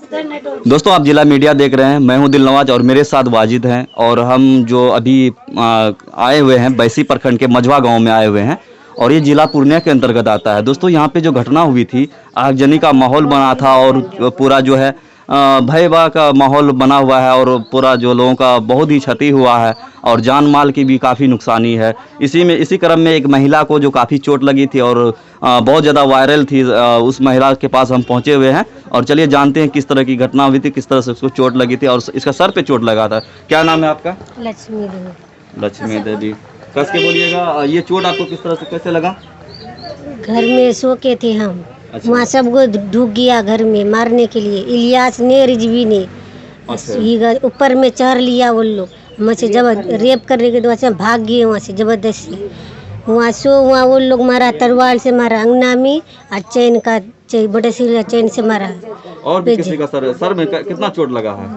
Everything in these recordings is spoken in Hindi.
दोस्तों आप जिला मीडिया देख रहे हैं। मैं हूं दिलनवाज और मेरे साथ वाजिद हैं और हम जो अभी आए हुए हैं बैसी प्रखंड के मझवा गांव में आए हुए हैं और ये जिला पूर्णिया के अंतर्गत आता है। दोस्तों यहाँ पे जो घटना हुई थी, आगजनी का माहौल बना था और पूरा जो है भय भय का माहौल बना हुआ है और पूरा जो लोगों का बहुत ही क्षति हुआ है और जान माल की भी काफ़ी नुकसानी है। इसी क्रम में एक महिला को जो काफ़ी चोट लगी थी और बहुत ज़्यादा वायरल थी, उस महिला के पास हम पहुँचे हुए हैं और चलिए जानते हैं किस तरह की घटना हुई थी, किस तरह से उसको चोट लगी थी और इसका सर पे चोट लगा था। क्या नाम है आपका? लक्ष्मी देवी। लक्ष्मी देवी। कस के बोलिएगा, ये चोट आपको किस तरह से कैसे लगा? घर में सो के थे हम। अच्छा। वहाँ सबको ढूक गया घर में मारने के लिए। इलियास ने, रिजवी ने ऊपर में चढ़ लिया वो लोग। वहाँ से जब रेप करने के बाद भाग गए वहाँ से जबरदस्ती। वहाँ वो लोग मारा, तलवार से मारा अंगना में और चैन का बड़े से चैन से मारा। और भी किसी का सर में कितना चोट लगा है?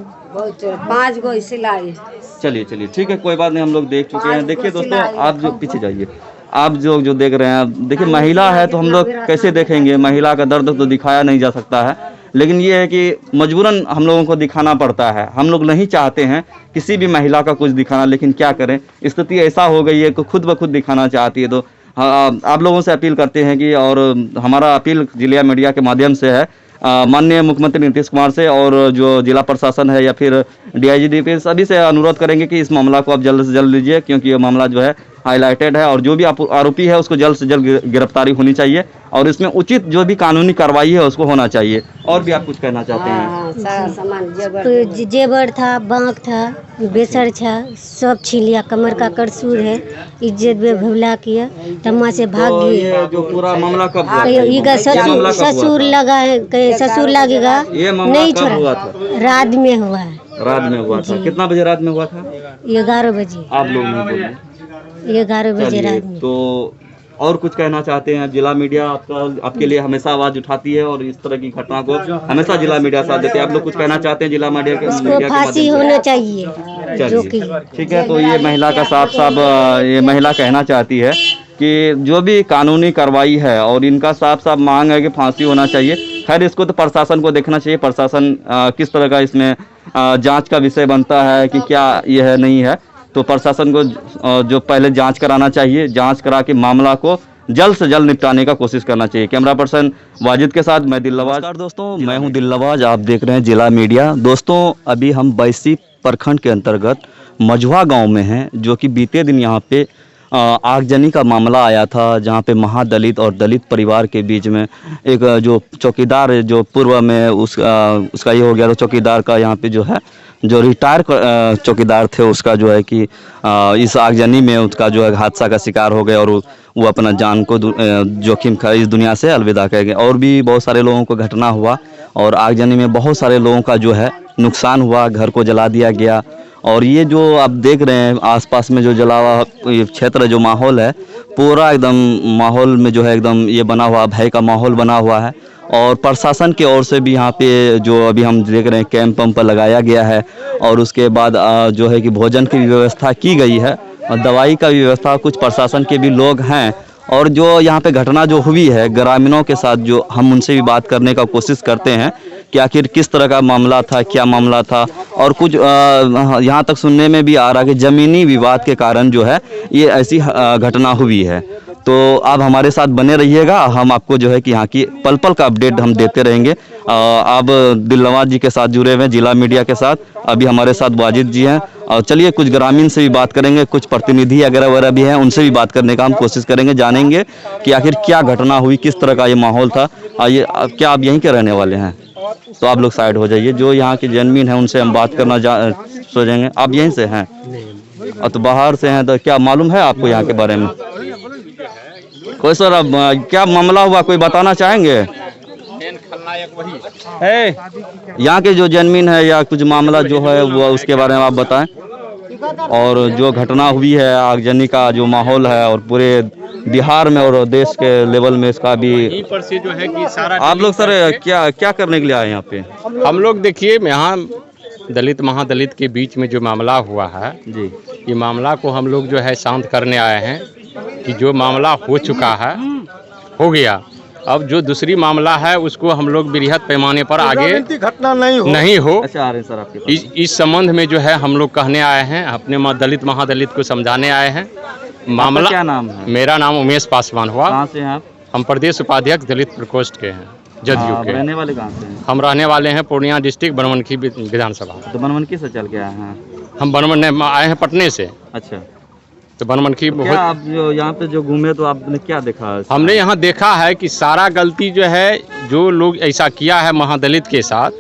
5 गो सिलाई। चलिए ठीक है, कोई बात नहीं, हम लोग देख चुके हैं। देखिए दोस्तों, आप जो पीछे जाइए, आप जो देख रहे हैं, देखिए महिला है तो हम लोग कैसे देखेंगे? महिला का दर्द तो दिखाया नहीं जा सकता है, लेकिन ये है कि मजबूरन हम लोगों को दिखाना पड़ता है। हम लोग नहीं चाहते हैं किसी भी महिला का कुछ दिखाना, लेकिन क्या करें, स्थिति ऐसा हो गई है कि खुद ब खुद दिखाना चाहती है। तो आप लोगों से अपील करते हैं कि, और हमारा अपील जिला मीडिया के माध्यम से है माननीय मुख्यमंत्री नीतीश कुमार से और जो जिला प्रशासन है या फिर DIG सभी से अनुरोध करेंगे कि इस मामला को आप जल्द से जल्द लीजिए, क्योंकि ये मामला जो है हाईलाइटेड है और जो भी आरोपी है उसको जल्द से जल्द गिरफ्तारी होनी चाहिए और इसमें उचित जो भी कानूनी कार्रवाई है उसको होना चाहिए। और भी आप कुछ कहना चाहते हैं? सारा सामान जेबर था, बांक था, बेसर था, सब छीन लिया। कमर का करसूर है, इज्जत में भवला किया, तम्मा से भाग तो गए। ये जो पूरा मामला कब हुआ? ससुर लगा है, ससुर लगेगा ये मामला नहीं कब हुआ छोड़ा। था? रात में हुआ है। रात में हुआ था। कितना बजे रात में हुआ था? 11 बजे। आप लोग नहीं बोले। 11 बजे चलिए, रात में। तो और कुछ कहना चाहते हैं? जिला मीडिया आपके लिए हमेशा आवाज उठाती है और इस तरह की घटना को हमेशा जिला मीडिया साथ देते हैं। आप लोग कुछ कहना चाहते हैं जिला मीडिया के? उसको फांसी होना चाहिए। चलिए ठीक है, तो ये महिला का साफ ये महिला कहना चाहती है कि जो भी कानूनी कार्रवाई है और इनका साफ मांग है कि फांसी होना चाहिए। खैर इसको तो प्रशासन को देखना चाहिए, प्रशासन किस तरह का इसमें जांच का विषय बनता है कि क्या यह है नहीं है, तो प्रशासन को जो पहले जांच कराना चाहिए, जांच करा के मामला को जल्द से जल्द निपटाने का कोशिश करना चाहिए। कैमरा पर्सन वाजिद के साथ मैं दिलनवाज। नमस्कार दोस्तों, मैं हूं दिलनवाज, आप देख रहे हैं जिला मीडिया। दोस्तों अभी हम बैसी प्रखंड के अंतर्गत मझवा गांव में हैं, जो कि बीते दिन यहां पे आगजनी का मामला आया था, जहां पे महादलित और दलित परिवार के बीच में एक जो चौकीदार जो पूर्व में उसका ये हो गया था, चौकीदार का यहाँ पे जो है जो रिटायर चौकीदार थे उसका जो है कि इस आगजनी में उसका जो है हादसा का शिकार हो गए और वो अपना जान को जोखिम का इस दुनिया से अलविदा कह गए। और भी बहुत सारे लोगों को घटना हुआ और आगजनी में बहुत सारे लोगों का जो है नुकसान हुआ, घर को जला दिया गया। और ये जो आप देख रहे हैं आसपास में जो जला हुआ क्षेत्र, जो माहौल है पूरा एकदम माहौल में जो है एकदम ये बना हुआ भय का माहौल बना हुआ है। और प्रशासन की ओर से भी यहाँ पे जो अभी हम देख रहे हैं कैंप वैम्प लगाया गया है और उसके बाद जो है कि भोजन की व्यवस्था की गई है और दवाई का भी व्यवस्था, कुछ प्रशासन के भी लोग हैं। और जो यहाँ पे घटना जो हुई है ग्रामीणों के साथ, जो हम उनसे भी बात करने का कोशिश करते हैं कि आखिर किस तरह का मामला था, क्या मामला था। और कुछ यहाँ तक सुनने में भी आ रहा है कि ज़मीनी विवाद के कारण जो है ये ऐसी घटना हुई है। तो आप हमारे साथ बने रहिएगा, हम आपको जो है कि यहाँ की पल पल का अपडेट हम देते रहेंगे। आप दिलनवाज जी के साथ जुड़े हुए हैं जिला मीडिया के साथ, अभी हमारे साथ वाजिद जी हैं। और चलिए कुछ ग्रामीण से भी बात करेंगे, कुछ प्रतिनिधि वगैरह भी हैं, उनसे भी बात करने का हम कोशिश करेंगे, जानेंगे कि आखिर क्या घटना हुई, किस तरह का ये माहौल था। आइए, क्या आप यहीं के रहने वाले हैं? तो आप लोग साइड हो जाइए, जो यहाँ के जनमीन हैं उनसे हम बात करना सोचेंगे। आप यहीं से हैं? तो बाहर से हैं, तो क्या मालूम है आपको यहाँ के बारे में? कोई सर, अब क्या मामला हुआ, कोई बताना चाहेंगे? यहाँ के जो जनमीन है या कुछ मामला जो है वो उसके बारे में आप बताएं। और जो घटना हुई है आगजनी का जो माहौल है और पूरे बिहार में और देश के लेवल में इसका भी पर से जो है कि सारा आप लोग सर क्या करने के लिए आए यहाँ पे? हम लोग देखिए यहाँ दलित महादलित के बीच में जो मामला हुआ है जी, ये मामला को हम लोग जो है शांत करने आए हैं कि जो मामला हो चुका है हो गया, अब जो दूसरी मामला है उसको हम लोग बृहद पैमाने पर आगे घटना नहीं हो। अच्छा आ रहे हैं सर आपके पास। इस संबंध में जो है हम लोग कहने आए हैं, अपने दलित महादलित को समझाने आए हैं। मामला क्या नाम है? मेरा नाम उमेश पासवान हुआ। कहाँ से हैं आप? हम प्रदेश उपाध्यक्ष दलित प्रकोष्ठ के हैं, जदयू के। रहने वाले कहाँ से हैं? हम रहने वाले हैं पूर्णिया डिस्ट्रिक्ट बनमनखी विधानसभा। तो बनमनखी से चल के आए हैं? हम बनमन आए हैं पटने से। अच्छा, तो बनमनखी तो क्या आप जो यहाँ पे जो घूमे तो आपने क्या देखा? हमने यहाँ देखा है कि सारा गलती जो है, जो लोग ऐसा किया है महादलित के साथ,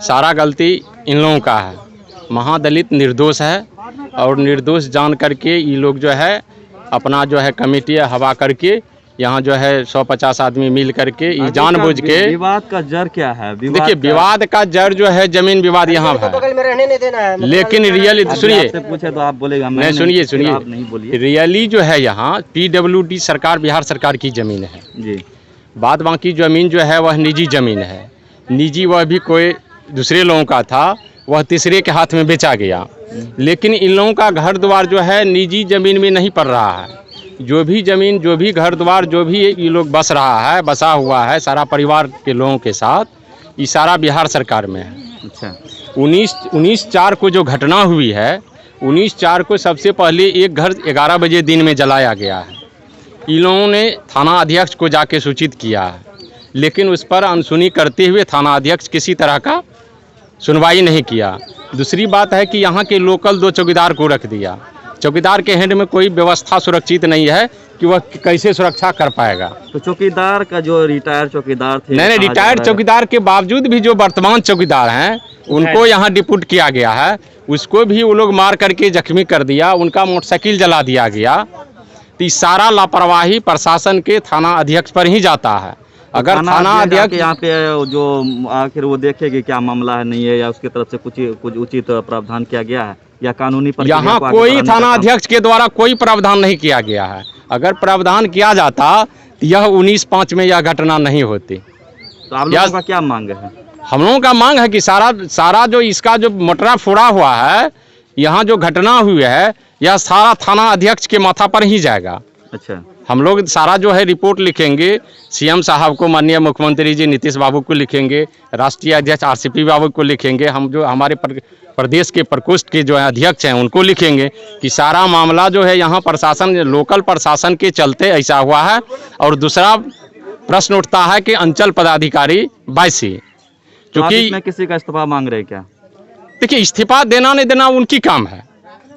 सारा गलती इन लोगों का है। महादलित निर्दोष है और निर्दोष जान करके ये लोग जो है अपना जो है कमेटी हवा करके यहाँ जो है 150 आदमी मिल करके ये जानबूझ के। विवाद का जड़ क्या है? देखिए विवाद का जड़ जो है जमीन विवाद यहाँ है, लेकिन रियली सुनिए, पूछे तो आप बोलेगा नहीं, सुनिए, रियली जो है यहाँ PWD सरकार, बिहार सरकार की जमीन है जी। बाद बाकी जमीन जो है वह निजी जमीन है। निजी वह भी कोई दूसरे लोगों का था, वह तीसरे के हाथ में बेचा गया। लेकिन इन लोगों का घर द्वार जो है निजी जमीन में नहीं पड़ रहा है। जो भी जमीन, जो भी घर द्वार, जो भी ये लोग बसा हुआ है सारा परिवार के लोगों के साथ, ये सारा बिहार सरकार में है। अच्छा, 19/4 को जो घटना हुई है, 19/4 को सबसे पहले एक घर 11 बजे दिन में जलाया गया है। इन लोगों ने थाना अध्यक्ष को जाके सूचित किया है, लेकिन उस पर अनसुनी करते हुए थाना अध्यक्ष किसी तरह का सुनवाई नहीं किया। दूसरी बात है कि यहाँ के लोकल 2 चौकीदार को रख दिया। चौकीदार के हैंड में कोई व्यवस्था सुरक्षित नहीं है कि वह कैसे सुरक्षा कर पाएगा। तो चौकीदार का जो रिटायर्ड चौकीदार थे, नहीं, रिटायर्ड चौकीदार के बावजूद भी जो वर्तमान चौकीदार हैं उनको यहाँ डिप्यूट किया गया है, उसको भी वो लोग मार करके जख्मी कर दिया, उनका मोटरसाइकिल जला दिया गया। तो ये सारा लापरवाही प्रशासन के थाना अध्यक्ष पर ही जाता है। अगर थाना अध्यक्ष यहाँ पे जो आखिर वो देखेगी क्या मामला है नहीं है, या उसकी तरफ से कुछ उचित प्रावधान किया गया है या कानूनी प्रक्रिया यहाँ कोई थाना अध्यक्ष के द्वारा कोई प्रावधान नहीं किया गया है। अगर प्रावधान किया जाता तो यह 19/5 में यह घटना नहीं होती। तो आप लोगों का क्या मांग है? हम लोगों का मांग है कि सारा जो इसका जो मोटरा फोड़ा हुआ है, यहाँ जो घटना हुई है, यह सारा थाना अध्यक्ष के माथा पर ही जाएगा। अच्छा, हम लोग सारा जो है रिपोर्ट लिखेंगे, CM साहब को, माननीय मुख्यमंत्री जी नीतीश बाबू को लिखेंगे, राष्ट्रीय अध्यक्ष RCP बाबू को लिखेंगे, हम जो हमारे प्रदेश के प्रकोष्ठ के जो है अध्यक्ष हैं उनको लिखेंगे कि सारा मामला जो है यहाँ प्रशासन, लोकल प्रशासन के चलते ऐसा हुआ है। और दूसरा प्रश्न उठता है कि अंचल पदाधिकारी 22 क्योंकि तो किसी का इस्तीफा मांग रहे क्या? देखिए, इस्तीफा देना नहीं देना उनकी काम है।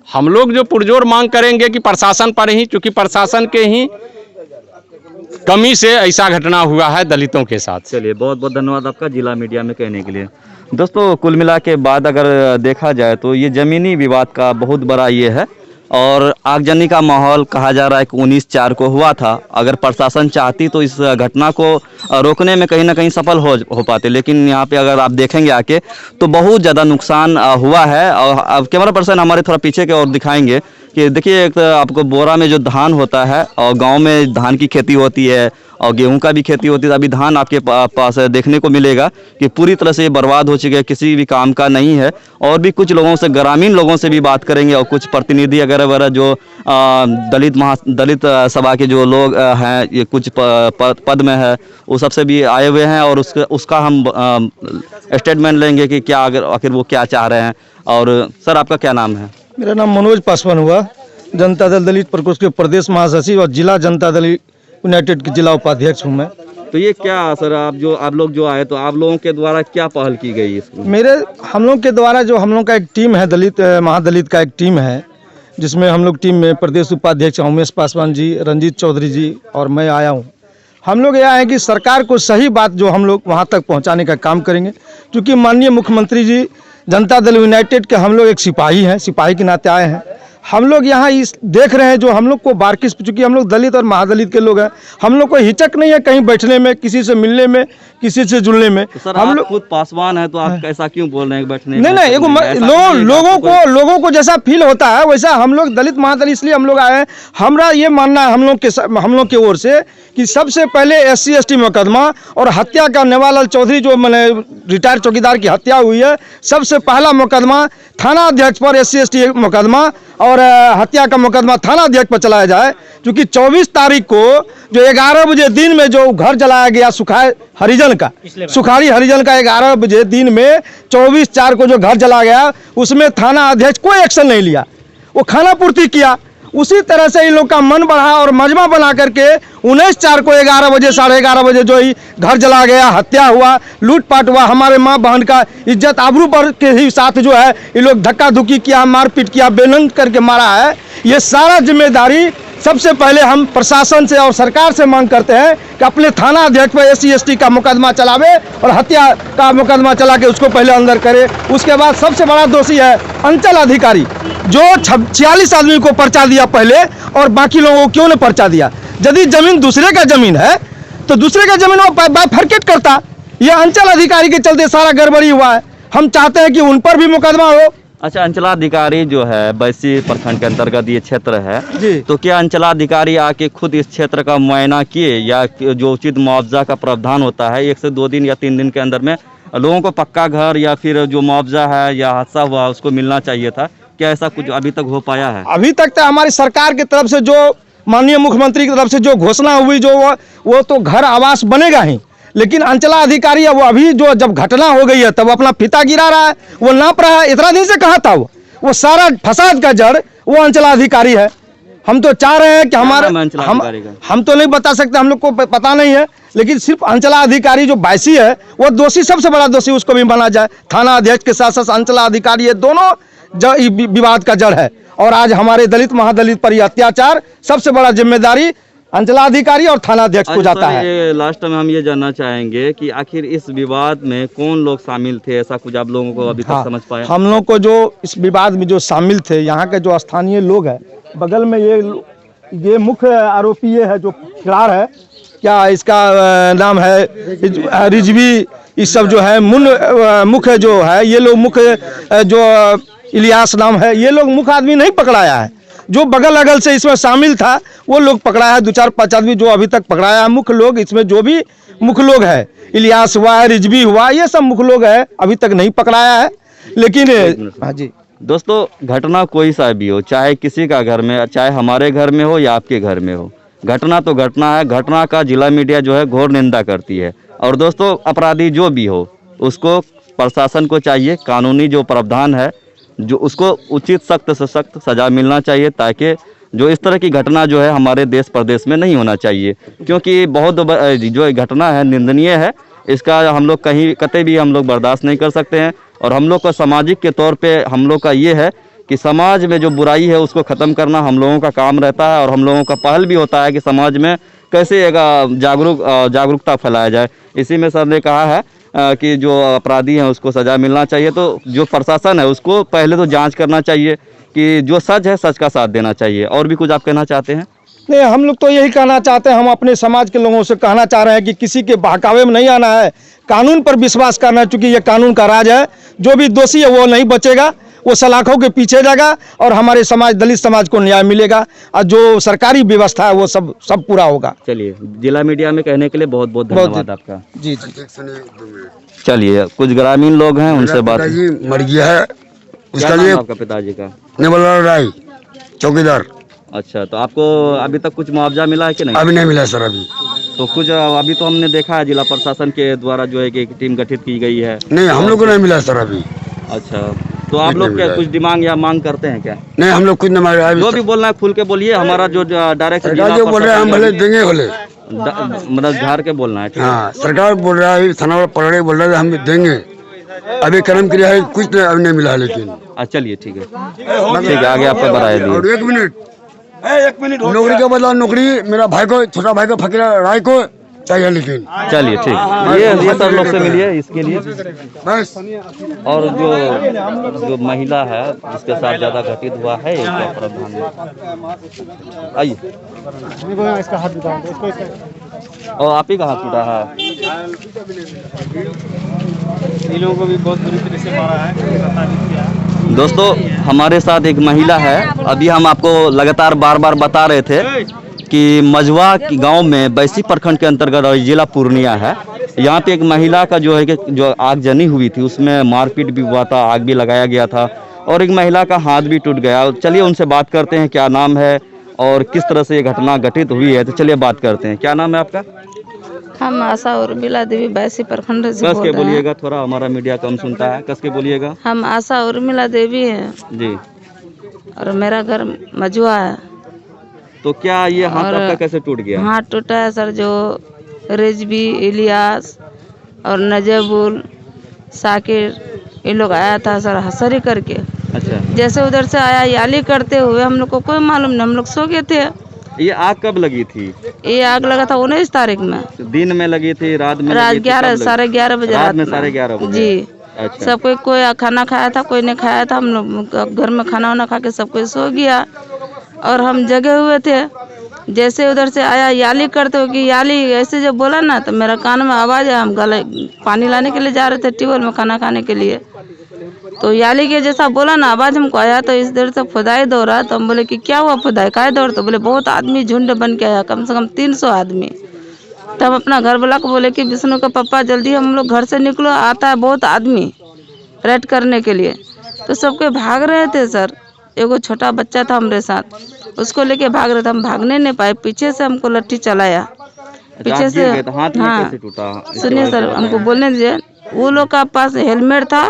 हम लोग जो पुरजोर मांग करेंगे कि प्रशासन पर ही, क्योंकि प्रशासन के ही कमी से ऐसा घटना हुआ है दलितों के साथ। चलिए, बहुत बहुत धन्यवाद आपका जिला मीडिया में कहने के लिए। दोस्तों, कुल मिला के बाद अगर देखा जाए तो ये ज़मीनी विवाद का बहुत बड़ा ये है और आगजनी का माहौल कहा जा रहा है कि 19/4 को हुआ था। अगर प्रशासन चाहती तो इस घटना को रोकने में कहीं ना कहीं सफल हो पाते, लेकिन यहाँ पे अगर आप देखेंगे आके तो बहुत ज़्यादा नुकसान हुआ है। और अब कैमरा पर्सन हमारे थोड़ा पीछे के और दिखाएंगे कि देखिए, एक आपको बोरा में जो धान होता है और गांव में धान की खेती होती है और गेहूं का भी खेती होती है, अभी धान आपके पास देखने को मिलेगा कि पूरी तरह से बर्बाद हो चुके हैं, किसी भी काम का नहीं है। और भी कुछ लोगों से, ग्रामीण लोगों से भी बात करेंगे और कुछ प्रतिनिधि वगैरह जो दलित सभा के जो लोग हैं, ये कुछ पद में है, वो सबसे भी आए हुए हैं और उसका हम स्टेटमेंट लेंगे कि क्या आखिर वो क्या चाह रहे हैं। और सर, आपका क्या नाम है? मेरा नाम मनोज पासवान हुआ, जनता दल दलित प्रकोष्ठ के प्रदेश महासचिव और जिला जनता दल यूनाइटेड के जिला उपाध्यक्ष हूँ मैं। तो ये क्या सर, आप लोग जो आए तो आप लोगों के द्वारा क्या पहल की गई इसको? हम लोग के द्वारा जो हम लोग का एक टीम है, दलित महादलित का एक टीम है, जिसमें हम लोग टीम में प्रदेश उपाध्यक्ष उमेश पासवान जी, रंजीत चौधरी जी और मैं आया हूँ। हम लोग यह है कि सरकार को सही बात जो हम लोग वहाँ तक पहुँचाने का काम करेंगे, क्योंकि माननीय मुख्यमंत्री जी, जनता दल यूनाइटेड के हम लोग एक सिपाही हैं, सिपाही के नाते आए हैं। हम लोग यहाँ इस देख रहे हैं जो हम लोग को बारकिस, चूँकि हम लोग दलित और महादलित के लोग हैं, हम लोग को हिचक नहीं है कहीं बैठने में, किसी से मिलने में, किसी से जुड़ने में। तो सर, हम लोग खुद पासवान है तो आप ऐसा क्यों बोल रहे हैं बैठने? नहीं, लोगों को जैसा फील होता है वैसा हम लोग दलित महादलित इसलिए हम लोग आए हैं। हमारा ये मानना है हम लोग की ओर से कि सबसे पहले SC ST मुकदमा और हत्या का नेवालाल चौधरी जो मैंने रिटायर्ड चौकीदार की हत्या हुई है, सबसे पहला मुकदमा थाना अध्यक्ष पर SC ST मुकदमा और हत्या का मुकदमा थाना अध्यक्ष पर चलाया जाए, क्योंकि 24 तारीख को जो 11 बजे दिन में जो घर जलाया गया सुखाड़ी हरिजन का 11 बजे दिन में 24/4 को जो घर जलाया गया, उसमें थाना अध्यक्ष कोई एक्शन नहीं लिया, वो खाना पूर्ति किया। उसी तरह से इन लोग का मन बढ़ा और मजमा बना करके 19/4 को 11 बजे 11:30 बजे जो ही घर जला गया, हत्या हुआ, लूटपाट हुआ, हमारे माँ बहन का इज्जत आबरू पर के ही साथ जो है ये लोग धक्का धुक्की किया, मारपीट किया, बेनंग करके मारा है। ये सारा जिम्मेदारी सबसे पहले हम प्रशासन से और सरकार से मांग करते हैं कि अपने थाना अध्यक्ष पर SC/ST का मुकदमा चलावे और हत्या का मुकदमा चला के उसको पहले अंदर करे। उसके बाद सबसे बड़ा दोषी है अंचल अधिकारी, जो 46 आदमी को पर्चा दिया पहले और बाकी लोगों को क्यों नहीं पर्चा दिया। यदि जमीन दूसरे का जमीन है तो दूसरे का जमीन वो बाइफरकेट करता। ये अंचल अधिकारी के चलते सारा गड़बड़ी हुआ है। हम चाहते हैं कि उन पर भी मुकदमा हो। अच्छा, अंचलाधिकारी जो है बैसी प्रखंड के अंतर्गत ये क्षेत्र है जी। तो क्या अंचलाधिकारी आके खुद इस क्षेत्र का मुआयना किए, या जो उचित मुआवजा का प्रावधान होता है 1 से 2 दिन या 3 दिन के अंदर में लोगों को पक्का घर या फिर जो मुआवजा है या हादसा हुआ उसको मिलना चाहिए था, क्या ऐसा कुछ अभी तक हो पाया है? अभी तक तो हमारी सरकार की तरफ से जो माननीय मुख्यमंत्री की तरफ से जो घोषणा हुई जो वो तो घर आवास बनेगा ही, लेकिन अंचला अधिकारी है वो अभी जो जब घटना हो गई है तब अपना फीता गिरा रहा है, वो नाप रहा है। इतना दिन से कहा था वो सारा फसाद का जड़ वो अंचला अधिकारी है। हम तो चाह रहे हैं कि हमारे हम तो नहीं बता सकते, हम लोग को पता नहीं है, लेकिन सिर्फ अंचला अधिकारी जो बैसी है वो दोषी, सबसे बड़ा दोषी, उसको भी माना जाए। थाना अध्यक्ष के साथ साथ अंचला अधिकारी, ये दोनों विवाद का जड़ है। और आज हमारे दलित महादलित पर यह अत्याचार सबसे बड़ा जिम्मेदारी अंचलाधिकारी और थाना अध्यक्ष को जाता है। लास्ट में हम ये जानना चाहेंगे कि आखिर इस विवाद में कौन लोग शामिल थे, ऐसा कुछ आप लोगों को अभी तक समझ पाए? हम लोग को जो इस विवाद में जो शामिल थे, यहाँ के जो स्थानीय लोग हैं, बगल में ये मुख्य आरोपी ये है जो फरार है, क्या इसका नाम है रिजवी, इस सब जो है मुख्य जो है ये लोग, मुख्य जो इलियास नाम है, ये लोग मुख्य आदमी नहीं पकड़ाया है। जो बगल अगल से इसमें शामिल था वो लोग पकड़ाया है, 2-4-5 आदमी जो अभी तक पकड़ाया है। मुख्य लोग इसमें जो भी मुख्य लोग है, इलियास हुआ है, रिजवी हुआ, ये सब मुख्य लोग है, अभी तक नहीं पकड़ाया है। लेकिन हाँ जी दोस्तों, घटना कोई सा भी हो, चाहे किसी का घर में, चाहे हमारे घर में हो या आपके घर में हो, घटना तो घटना है। घटना का जिला मीडिया जो है घोर निंदा करती है। और दोस्तों, अपराधी जो भी हो उसको प्रशासन को चाहिए, कानूनी जो प्रावधान है जो उसको उचित सख्त से सख्त सजा मिलना चाहिए, ताकि जो इस तरह की घटना जो है हमारे देश प्रदेश में नहीं होना चाहिए, क्योंकि बहुत जो घटना है निंदनीय है। इसका हम लोग कहीं कतई भी हम लोग बर्दाश्त नहीं कर सकते हैं। और हम लोग का सामाजिक के तौर पे हम लोग का ये है कि समाज में जो बुराई है उसको ख़त्म करना हम लोगों का काम रहता है। और हम लोगों का पहल भी होता है कि समाज में कैसे एक जागरूकता फैलाया जाए। इसी में सर ने कहा है कि जो अपराधी हैं उसको सज़ा मिलना चाहिए। तो जो प्रशासन है उसको पहले तो जांच करना चाहिए कि जो सच है सच का साथ देना चाहिए। और भी कुछ आप कहना चाहते हैं? नहीं, हम लोग तो यही कहना चाहते हैं, हम अपने समाज के लोगों से कहना चाह रहे हैं कि किसी के बहकावे में नहीं आना है, कानून पर विश्वास करना है, चूँकि ये कानून का राज है। जो भी दोषी है वो नहीं बचेगा, वो सलाखों के पीछे जाएगा और हमारे समाज, दलित समाज को न्याय मिलेगा और जो सरकारी व्यवस्था है वो सब पूरा होगा। चलिए, जिला मीडिया में कहने के लिए बहुत बहुत धन्यवाद आपका। जी। चलिए, कुछ ग्रामीण लोग हैं उनसे बात। मर गया है, उसका लिए आपका पिताजी का? नेवलाल राय, चौकीदार। अच्छा, तो आपको अभी तक कुछ मुआवजा मिला है कि नहीं? अभी नहीं मिला सर। अभी तो कुछ अभी तो हमने देखा है जिला प्रशासन के द्वारा जो है कि एक टीम गठित की गई है। नहीं, हम लोग को नहीं मिला सर अभी। अच्छा, तो आप लोग क्या कुछ डिमांड या मांग करते हैं क्या? नहीं, हम लोग कुछ नहीं मांग। जो भी बोलना है खुल के बोलिए। हमारा जो डायरेक्ट जो बोल रहे हैं हम भले देंगे, बोले मतलब झाड़ के बोलना है। हाँ, सरकार बोल रहा है, थाना पकड़े बोल रहा है हम देंगे। अभी कर्म क्रिया है, कुछ अभी नहीं मिला है। लेकिन चलिए ठीक है, आगे आपको बताया दिए। और एक मिनट, नौकरी का बदला नौकरी मेरा भाई को, छोटा भाई को, फकीर राय को चाहिए। लेकिन चलिए ठीक, ये सर लोग से मिलिए इसके लिए बस। और जो महिला है जिसके साथ ज्यादा घटित हुआ है क्या प्रावधान है? आइए, इसका हाथ और आप ही का हाथ टूटा है? इन लोगों को भी बहुत बुरी तरह से मारा है। दोस्तों, हमारे साथ एक महिला है। अभी हम आपको लगातार बार बता रहे थे कि मझवा गांव में बैसी प्रखंड के अंतर्गत जिला पूर्णिया है। यहाँ पे एक महिला का जो है कि जो आगजनी हुई थी उसमें मारपीट भी हुआ था, आग भी लगाया गया था। और एक महिला का हाथ भी टूट गया। चलिए उनसे बात करते हैं क्या नाम है और किस तरह से ये घटना घटित हुई है। तो चलिए बात करते हैं। क्या नाम है आपका? हम आशा उर्मिला देवी बैसी प्रखंड से कस बोल के रहे हैं। बोलिएगा, थोड़ा हमारा मीडिया कम सुनता है। कस के बोलिएगा हम आशा उर्मिला देवी हैं जी। और मेरा घर मजुआ है। तो क्या ये हाथ और आपका कैसे टूट गया? हाथ टूटा है सर, जो रिजवी, इलियास और नजबुल, साकिर, ये लोग आया था सर हसरी करके। अच्छा, जैसे उधर से आया याली करते हुए, हम लोग को कोई मालूम नहीं, हम लोग सो गए थे। ये आग कब लगी थी? ये आग लगा था 19 तारीख में, दिन में लगी थी, रात में रात लगी थी? 11 कब लगी? साढ़े 11 बजे रात में में। 11:30 बजे। जी। अच्छा, सब कोई खाना खाया था, कोई नहीं खाया था। हम लोग घर में खाना वाना खा के सब कोई सो गया और हम जगे हुए थे। जैसे उधर से आया याली करते हो कि याली ऐसे जब बोला ना, तो मेरा कान में आवाज़ है। हम गले पानी लाने के लिए जा रहे थे ट्यूबवेल में खाना खाने के लिए, तो याली के जैसा बोला ना, आवाज़ हमको आया। तो इस देर से खुदाई दौड़ा, तो हम बोले कि क्या हुआ खुदाई, काय दौड़? तो बोले बहुत आदमी झुंड बन के आया, कम से कम 300 आदमी। तो हम अपना घर वाला को बोले कि विष्णु का पापा जल्दी हम लोग घर से निकलो, आता है बहुत आदमी रेड करने के लिए। तो सबके भाग रहे थे सर। एगो छोटा बच्चा था हमारे साथ, उसको लेके भाग रहे थे। हम भागने नहीं पाए, पीछे से हमको लट्ठी चलाया पीछे से। हाथ में हाँ कैसे टूटा? सुनिए सर, हमको बोलने दीजिए। वो लोग का पास हेलमेट था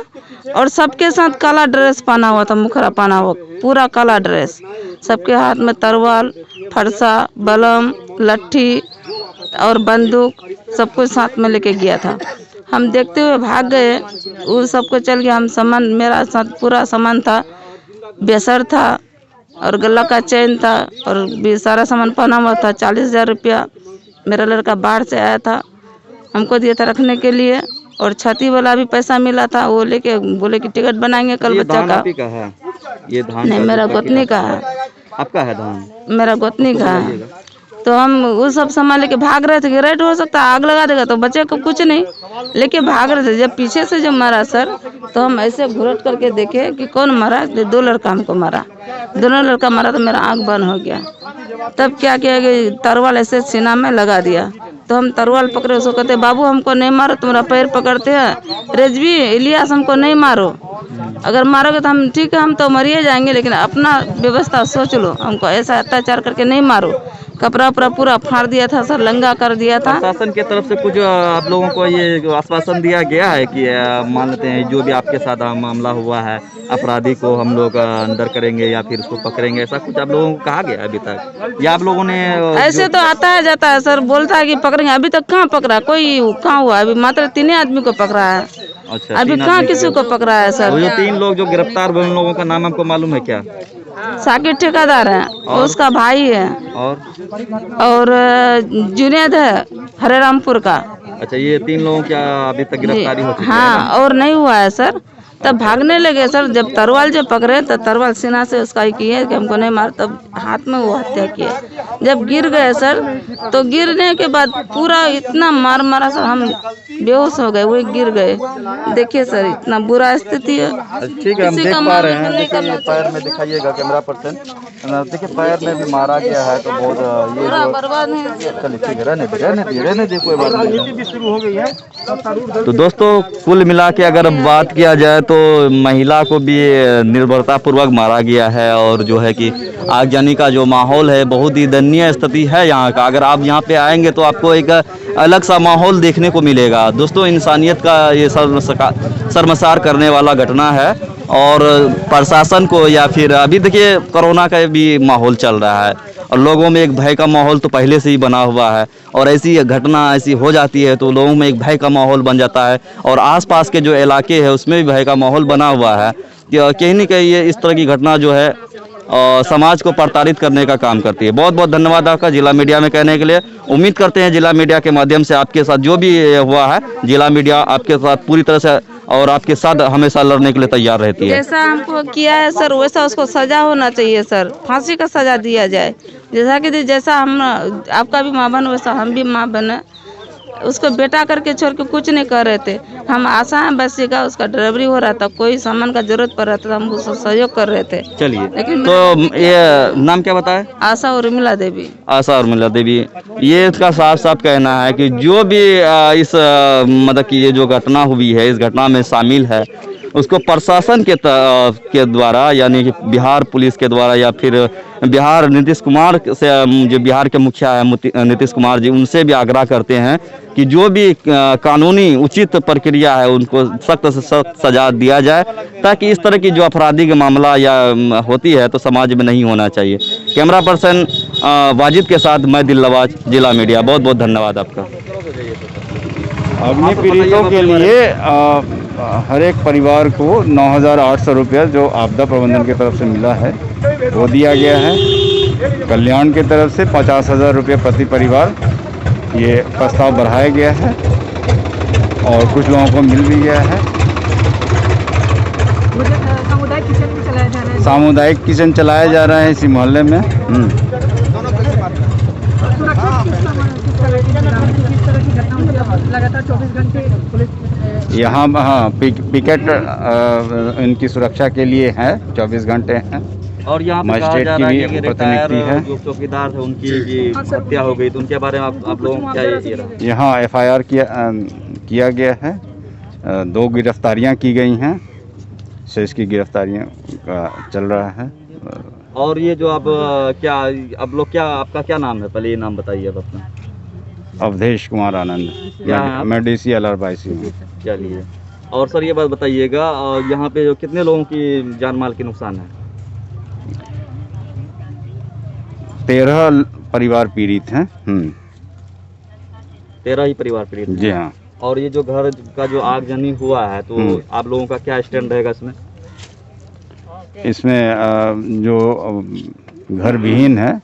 और सबके साथ काला ड्रेस पहना हुआ था, मुखरा पहना हुआ, पूरा काला ड्रेस। सबके हाथ में तरवाल, फरसा, बलम, लट्ठी और बंदूक सब कुछ साथ में लेके गया था। हम देखते हुए भाग गए, वो सबको चल गया। हम सामान, मेरा साथ पूरा सामान था, बेसर था और गला का चेन था और भी सारा सामान पहना हुआ था। 40,000 रुपया मेरा लड़का बाहर से आया था, हमको दिया था रखने के लिए। और छाती वाला भी पैसा मिला था, वो लेके बोले कि टिकट बनाएंगे कल ये बच्चा धान का। आप ही का है? ये धान नहीं, का मेरा जो गोतनी का है। आपका है धान? मेरा गोतनी का है। तो हम वो सब सामान लेके भाग रहे थे कि रेड हो सकता है, आग लगा देगा, तो बच्चे को कुछ नहीं लेके भाग रहे थे। जब पीछे से जब मारा सर, तो हम ऐसे घुरट करके देखे कि कौन मारा। 2 लड़का हमको मारा, दोनों लड़का मारा, तो मेरा आँख बंद हो गया। तब क्या किया कि तरवाल ऐसे सीना में लगा दिया। तो हम तरवाल पकड़े, उसको कहते बाबू हमको नहीं मारो, तुम्हारा पैर पकड़ते हैं। रिजवी, इलियास हमको नहीं मारो, अगर मारोगे तो हम ठीक है, हम तो मरिए जाएंगे, लेकिन अपना व्यवस्था सोच लो, हमको ऐसा अत्याचार करके नहीं मारो। कपड़ा उपड़ा पूरा फाड़ दिया था सर, लंगा कर दिया था। प्रशासन की तरफ से कुछ आप लोगों को ये आश्वासन दिया गया है कि मान लेते हैं जो भी आपके साथ मामला हुआ है, अपराधी को हम लोग अंदर करेंगे या फिर उसको पकड़ेंगे, ऐसा कुछ आप लोगों को कहा गया अभी तक? या आप लोगों ने ऐसे तो आता है जाता है सर, बोलता है कि पकड़ेंगे। अभी तक कहाँ पकड़ा, कोई कहाँ हुआ? अभी मात्र 3 आदमी को पकड़ा है। अच्छा, अभी 3 कहाँ आदमी किसी को पकड़ा है सर? वो जो 3 लोग जो गिरफ्तार हुए, उन लोगों का नाम आपको मालूम है क्या? साकिर ठेकेदार है, उसका भाई है, और जुनेद है हरेरामपुर का। अच्छा, ये 3 लोगों की अभी तक गिरफ्तारी हो चुकी है? हाँ, और नहीं हुआ है सर। तब भागने लगे सर, जब तरवाल जब पकड़े तो तरवाल सीना से उसका ही किए कि हमको नहीं मार, तब हाथ में वो हत्या किए। जब गिर गए सर, तो गिरने के बाद पूरा इतना मार मारा सर, हम बेहोश हो गए, वही गिर गए। देखिए सर, इतना बुरा स्थिति है। ठीक है, हम देख पा रहे हैं। देखिए पैर में दिखाइएगा कैमरा पर्सन, देखिए पैर में भी मारा गया है। तो बहुत ये बर्बाद है। चलिए ठीक है, रहने दे कोई बात नहीं। तो दोस्तों, कुल मिला के अगर बात किया जाए तो महिला को भी निर्भरता पूर्वक मारा गया है। और जो है कि आगजनी का जो माहौल है, बहुत ही दयनीय स्थिति है यहाँ का। अगर आप यहाँ पे आएंगे तो आपको एक अलग सा माहौल देखने को मिलेगा। दोस्तों, इंसानियत का ये शर्मसार करने वाला घटना है। और प्रशासन को या फिर अभी देखिए कोरोना का भी माहौल चल रहा है और लोगों में एक भय का माहौल तो पहले से ही बना हुआ है। और ऐसी घटना ऐसी हो जाती है तो लोगों में एक भय का माहौल बन जाता है। और आसपास के जो इलाके हैं उसमें भी भय का माहौल बना हुआ है। कहीं न कहीं ये इस तरह की घटना जो है समाज को प्रताड़ित करने का काम करती है। बहुत बहुत धन्यवाद आपका जिला मीडिया में कहने के लिए। उम्मीद करते हैं जिला मीडिया के माध्यम से आपके साथ जो भी हुआ है, जिला मीडिया आपके साथ पूरी तरह से और आपके साथ हमेशा लड़ने के लिए तैयार रहती है। जैसा हमको किया है सर, वैसा उसको सजा होना चाहिए सर, फांसी का सजा दिया जाए। जैसा हम आपका भी माँ बन, वैसा हम भी माँ बने। उसको बेटा करके छोड़ के कुछ नहीं कर रहे थे। हम आशा है बस का, उसका डिलीवरी हो रहा था, कोई सामान का जरूरत पड़ रहा था, हम उसको सहयोग कर रहे थे। चलिए, लेकिन तो ये नाम क्या बताया? आशा उर्मिला देवी। आशा उर्मिला देवी। ये इसका साफ साफ कहना है कि जो भी इस मतलब कि ये जो घटना हुई है, इस घटना में शामिल है, उसको प्रशासन के द्वारा, यानी कि बिहार पुलिस के द्वारा या फिर बिहार नीतीश कुमार से, जो बिहार के मुखिया है नीतीश कुमार जी, उनसे भी आग्रह करते हैं कि जो भी कानूनी उचित प्रक्रिया है उनको सख्त से सख्त सजा दिया जाए, ताकि इस तरह की जो आपराधिक मामला या होती है तो समाज में नहीं होना चाहिए। कैमरा पर्सन वाजिद के साथ मैं दिलनवाज, जिला मीडिया। बहुत बहुत धन्यवाद आपका। अग्नि पीड़ितों के लिए हर एक परिवार को 9,800 रुपया जो आपदा प्रबंधन की तरफ से मिला है वो दिया गया है। कल्याण की तरफ से 50,000 रुपये प्रति परिवार ये प्रस्ताव बढ़ाया गया है और कुछ लोगों को मिल भी गया है। सामुदायिक किचन चलाया जा रहा है इसी मोहल्ले में। यहाँ हाँ पिकेट इनकी सुरक्षा के लिए है, 24 घंटे हैं। और यहाँ पे कहा मजिस्ट्रेट जा की रहा है भी कि प्रतिनिधि है। जो चौकीदार थे उनकी भी हत्या हो गई, तो उनके बारे में आप लोगों को क्या ये रहा? यहाँ FIR किया गया है, 2 गिरफ्तारियाँ की गई हैं, शेष की गिरफ्तारियाँ का चल रहा है। और ये जो अब क्या अब लोग क्या, आपका क्या नाम है? पहले ये नाम बताइए अब अपना। अवधेश कुमार आनंद, मैं DC LR22 हूँ। चलिए, और सर ये बात बताइएगा, यहाँ पे जो कितने लोगों की जान माल की नुकसान है? 13 परिवार पीड़ित हैं। 13 ही परिवार पीड़ित हैं। जी हाँ। और ये जो घर का जो आगजनी हुआ है, तो आप लोगों का क्या स्टैंड रहेगा इसमें? इसमें जो घर विहीन है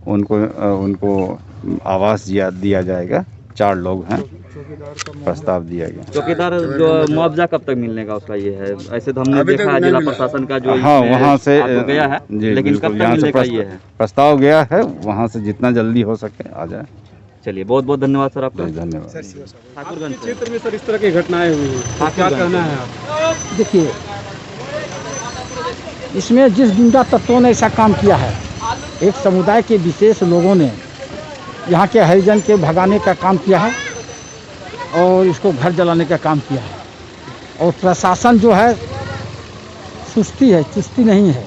उनको आवास दिया जाएगा। 4 लोग हैं, प्रस्ताव दिया गया। चौकीदार जो मुआवजा कब तक मिलने का उसका ये है? ऐसे तो हमने देखा है जिला प्रशासन का जो हाँ वहाँ से गया है, लेकिन कब तक मिलने का ये है? प्रस्ताव गया है, वहाँ से जितना जल्दी हो सके आ जाए। चलिए, बहुत बहुत धन्यवाद सर आपका। धन्यवाद। ठाकुरगंज क्षेत्र में सर इस तरह की घटनाएं हुई हैं, क्या कहना है आप? देखिए, इसमें जिस गुंडा तत्वों ने ऐसा काम किया है, एक समुदाय के विशेष लोगों ने यहाँ के हरिजन के भगाने का काम किया है और इसको घर जलाने का काम किया है। और प्रशासन जो है सुस्ती है, चुस्ती नहीं है।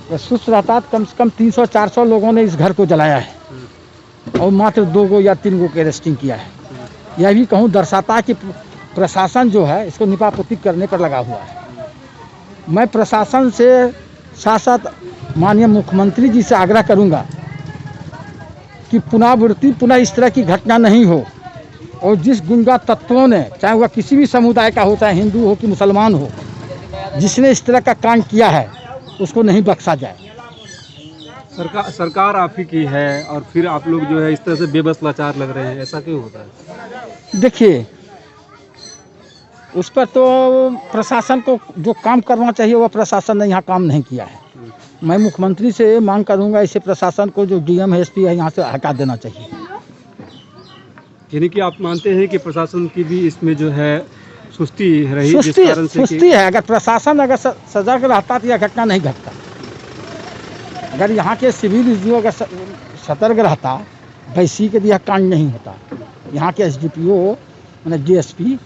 अगर सुस्त रहता तो कम से कम 300-400 लोगों ने इस घर को जलाया है और मात्र 2 या 3 को अरेस्टिंग किया है। यह भी कहूँ दर्शाता है कि प्रशासन जो है इसको निपापोती करने पर लगा हुआ है। मैं प्रशासन से साथ साथ माननीय मुख्यमंत्री जी से आग्रह करूंगा कि पुनः इस तरह की घटना नहीं हो, और जिस गुंडा तत्वों ने, चाहे वह किसी भी समुदाय का हो, चाहे हिंदू हो कि मुसलमान हो, जिसने इस तरह का काम किया है उसको नहीं बख्शा जाए। सरकार आप ही की है और फिर आप लोग जो है इस तरह से बेबस लाचार लग रहे हैं, ऐसा क्यों होता है? देखिए, उस पर तो प्रशासन को जो काम करना चाहिए वह प्रशासन ने यहाँ काम नहीं किया है। मैं मुख्यमंत्री से मांग करूंगा इसे प्रशासन को, जो DM SP है यहाँ से हटा देना चाहिए। यानी कि आप मानते हैं कि प्रशासन की भी इसमें जो है सुस्ती रही, सुस्ती है। अगर प्रशासन अगर सजग रहता तो यह घटना नहीं घटता। अगर यहाँ के सिविल जो अगर सतर्क रहता, वैसी के यह कांड नहीं होता। यहाँ के SDPO मैंने DSP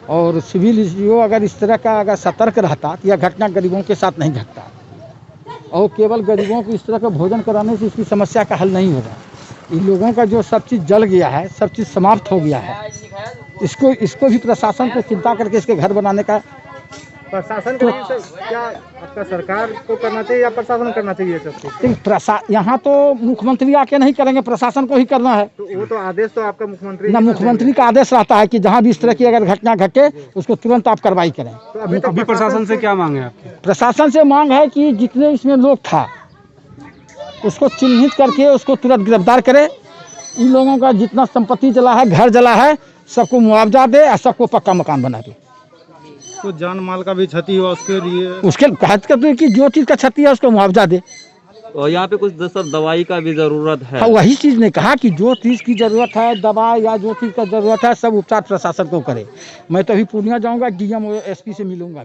और सिविल SDO अगर इस तरह का अगर सतर्क रहता तो यह घटना गरीबों के साथ नहीं घटता। और केवल गरीबों को इस तरह का भोजन कराने से इसकी समस्या का हल नहीं होगा। इन लोगों का जो सब चीज़ जल गया है, सब चीज़ समाप्त हो गया है, इसको भी प्रशासन को चिंता करके इसके घर बनाने का। प्रशासन को क्या आपका सरकार को करना चाहिए या प्रशासन करना चाहिए? यहाँ तो मुख्यमंत्री आके नहीं करेंगे, प्रशासन को ही करना है। तो वो तो आदेश तो आपका मुख्यमंत्री ना, मुख्यमंत्री का आदेश रहता है कि जहाँ भी इस तरह की अगर घटना घटे उसको तुरंत आप कार्रवाई करें। तो अभी प्रशासन से क्या मांग है आपकी? प्रशासन से मांग है कि जितने इसमें लोग था उसको चिन्हित करके उसको तुरंत गिरफ्तार करे। इन लोगों का जितना संपत्ति जला है, घर जला है, सबको मुआवजा दे और सबको पक्का मकान बना दे। तो जान माल का भी क्षति हुआ उसके लिए, उसके कहत करते कि जो चीज़ का क्षति है उसको मुआवजा दे। और यहाँ पे कुछ सर दवाई का भी ज़रूरत है। हाँ, वही चीज़ ने कहा कि जो चीज़ की ज़रूरत है, दवा या जो चीज़ का ज़रूरत है, सब उपचार प्रशासन को करे। मैं तो अभी पूर्णिया जाऊँगा, DM और SP से मिलूँगा।